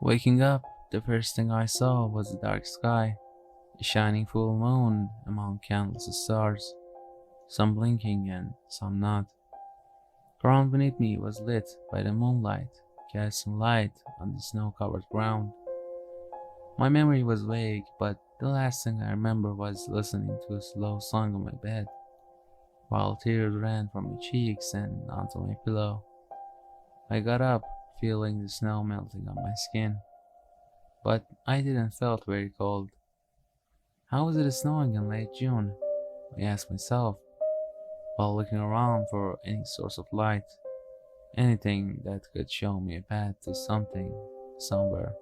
Waking up, the first thing I saw was the dark sky, a shining full moon among countless stars, some blinking and some not. Ground beneath me was lit by the moonlight, casting light on the snow-covered ground. My memory was vague, but the last thing I remember was listening to a slow song on my bed, while tears ran from my cheeks and onto my pillow. I got up, feeling the snow melting on my skin, but I didn't felt very cold. How was it snowing in late June? I asked myself, while looking around for any source of light, anything that could show me a path to something, somewhere.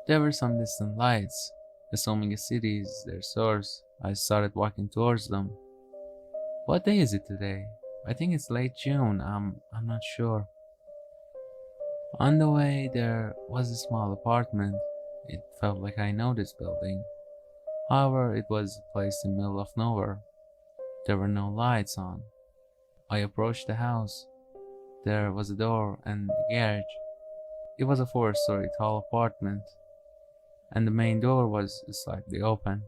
There were some distant lights, assuming a city is their source. I started walking towards them. What day is it today? I think it's late June, I'm not sure. On the way there was a small apartment. It felt like I know this building. However, it was placed in the middle of nowhere. There were no lights on. I approached the house. There was a door and a garage. It was a 4-story tall apartment, and the main door was slightly open.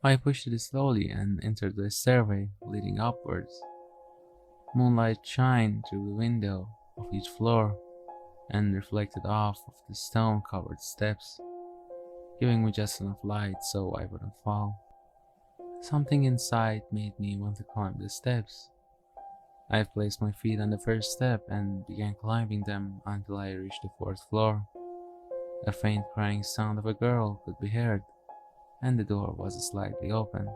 I pushed it slowly and entered the stairway leading upwards. Moonlight shined through the window of each floor and reflected off of the stone-covered steps, giving me just enough light so I wouldn't fall. Something inside made me want to climb the steps. I placed my feet on the first step and began climbing them until I reached the 4th floor. A faint crying sound of a girl could be heard, and the door was slightly open.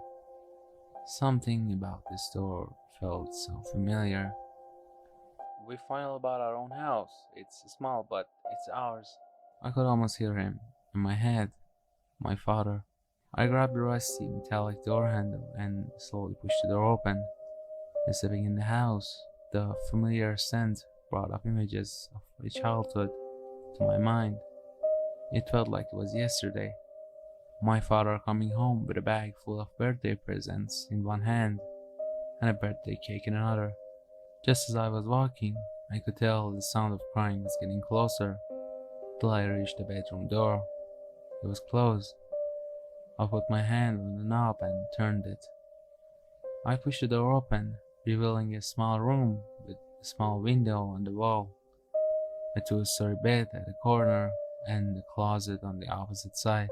Something about this door felt so familiar. We finally bought our own house. It's small, but it's ours. I could almost hear him in my head, my father. I grabbed the rusty metallic door handle and slowly pushed the door open. Stepping in the house, the familiar scent brought up images of my childhood to my mind. It felt like it was yesterday. My father coming home with a bag full of birthday presents in one hand and a birthday cake in another. Just as I was walking, I could tell the sound of crying was getting closer till I reached the bedroom door. It was closed. I put my hand on the knob and turned it. I pushed the door open, revealing a small room with a small window on the wall, a 2-story bed at the corner, and a closet on the opposite side.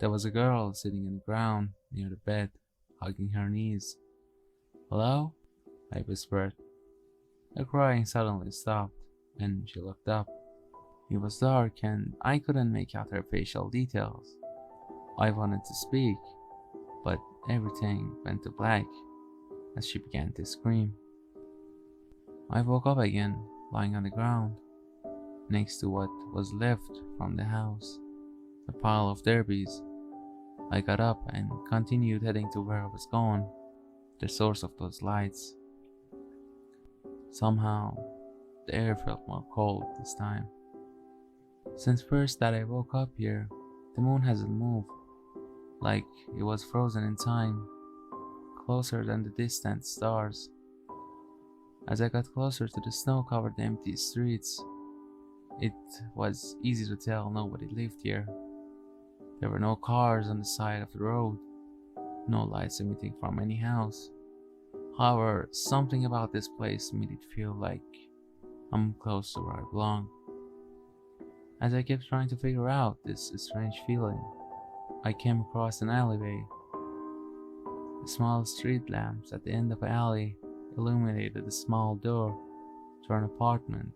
There was a girl sitting on the ground near the bed, hugging her knees. "Hello?" I whispered. The crying suddenly stopped, and she looked up. It was dark, and I couldn't make out her facial details. I wanted to speak, but everything went to black as she began to scream. I woke up again, lying on the ground, next to what was left from the house, a pile of derbies. I got up and continued heading to where I was going, the source of those lights. Somehow, the air felt more cold this time. Since first that I woke up here, the moon hasn't moved, like it was frozen in time, closer than the distant stars. As I got closer to the snow-covered empty streets, it was easy to tell nobody lived here. There were no cars on the side of the road, no lights emitting from any house. However, something about this place made it feel like I'm close to where I belong. As I kept trying to figure out this strange feeling, I came across an alleyway. The small street lamps at the end of the alley illuminated a small door to an apartment.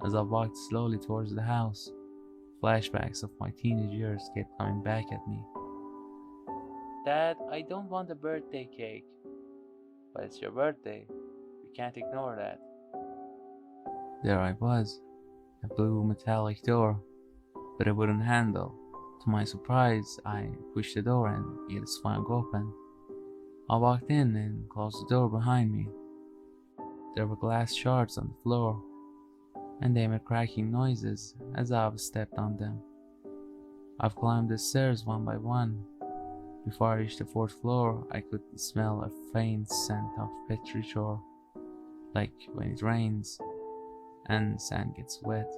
As I walked slowly towards the house, flashbacks of my teenage years kept coming back at me. "Dad, I don't want a birthday cake." "But it's your birthday. We can't ignore that." There I was, a blue metallic door with a wooden handle. To my surprise, I pushed the door and it swung open. I walked in and closed the door behind me. There were glass shards on the floor, and they made cracking noises as I stepped on them. I've climbed the stairs one by one. Before I reached the 4th floor, I could smell a faint scent of petrichor, like when it rains and sand gets wet.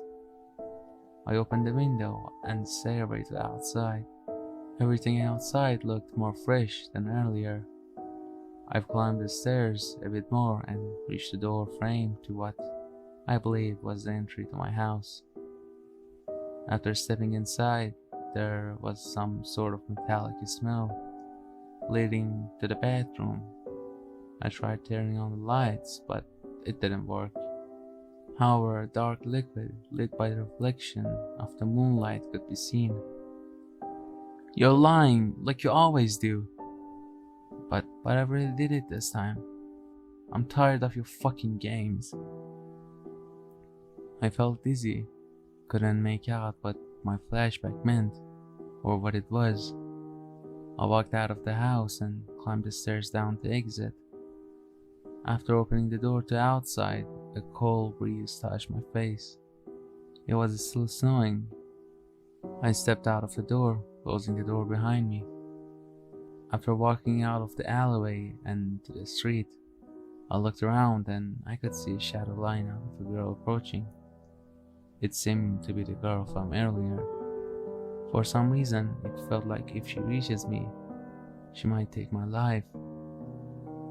I opened the window and stared away to the outside. Everything outside looked more fresh than earlier. I've climbed the stairs a bit more and reached the door frame to what I believe was the entry to my house. After stepping inside, there was some sort of metallic smell leading to the bathroom. I tried turning on the lights, but it didn't work. However, a dark liquid lit by the reflection of the moonlight could be seen. "You're lying, like you always do." But I really did it this time. I'm tired of your fucking games. I felt dizzy, couldn't make out what my flashback meant, or what it was. I walked out of the house and climbed the stairs down to exit. After opening the door to outside, a cold breeze touched my face. It was still snowing. I stepped out of the door, closing the door behind me. After walking out of the alleyway and to the street, I looked around and I could see a shadow line of a girl approaching. It seemed to be the girl from earlier. For some reason, it felt like if she reaches me, she might take my life.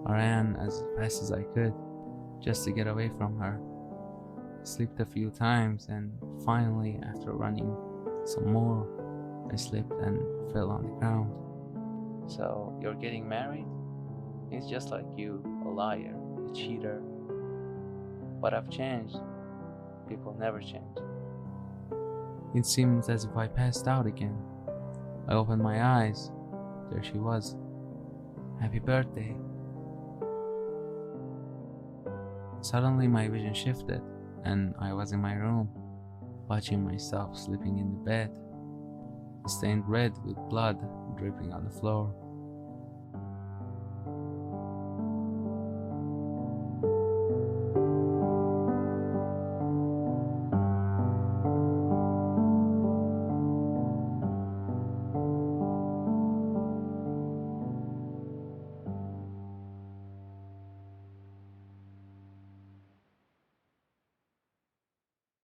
I ran as fast as I could, just to get away from her. Slipped a few times and finally, after running some more, I slipped and fell on the ground. "So, you're getting married? It's just like you, a liar, a cheater." "But I've changed. People never change." It seemed as if I passed out again. I opened my eyes. There she was. "Happy birthday." Suddenly my vision shifted, and I was in my room, watching myself sleeping in the bed, stained red with blood dripping on the floor.